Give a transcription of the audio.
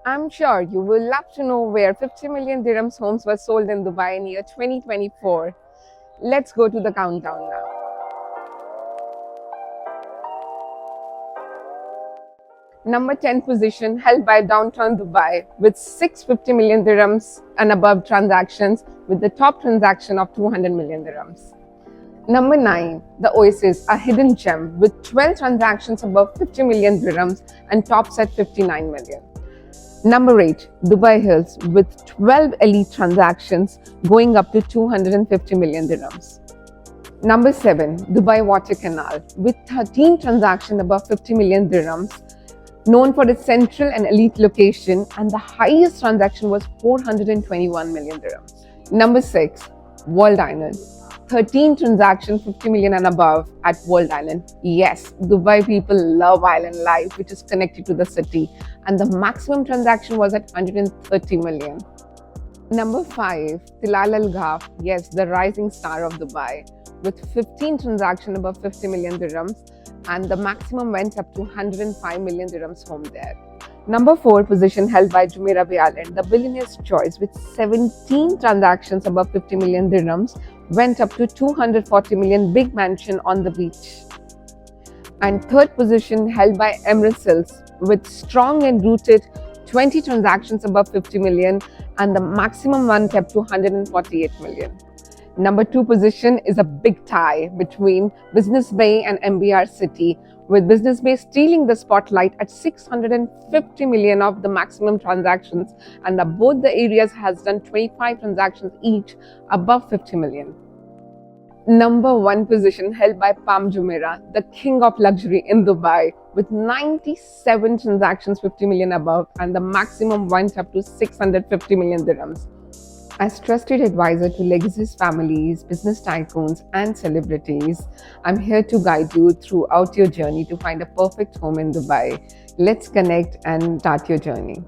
I'm sure you will love to know where 50 million dirhams homes were sold in Dubai in year 2024. Let's go to the countdown now. Number 10 position held by downtown Dubai with 650 million dirhams and above transactions, with the top transaction of 200 million dirhams. Number 9, the Oasis, a hidden gem with 12 transactions above 50 million dirhams and tops at 59 million. Number 8, Dubai Hills with 12 elite transactions going up to 250 million dirhams. Number 7, Dubai Water Canal with 13 transactions above 50 million dirhams, known for its central and elite location, and the highest transaction was 421 million dirhams. Number 6, World Island. 13 transactions 50 million and above at World Island. Yes, Dubai people love island life, which is connected to the city, and the maximum transaction was at 130 million. Number 5, Tilal Al Ghaf. Yes, the rising star of Dubai, with 15 transactions above 50 million dirhams, and the maximum went up to 105 million dirhams home there. Number 4 position held by Jumeirah Bay Island, the billionaire's choice, with 17 transactions above 50 million dirhams, went up to 240 million big mansion on the beach. And third position held by Emirates Hills, with strong and rooted 20 transactions above 50 million, and the maximum one kept to 148 million. Number 2 position is a big tie between Business Bay and MBR City, with Business Bay stealing the spotlight at 650 million of the maximum transactions, and both the areas has done 25 transactions each above 50 million. Number 1 position held by Palm Jumeirah, the king of luxury in Dubai, with 97 transactions 50 million above, and the maximum went up to 650 million dirhams. As trusted advisor to legacies, families, business tycoons, and celebrities, I'm here to guide you throughout your journey to find a perfect home in Dubai. Let's connect and start your journey.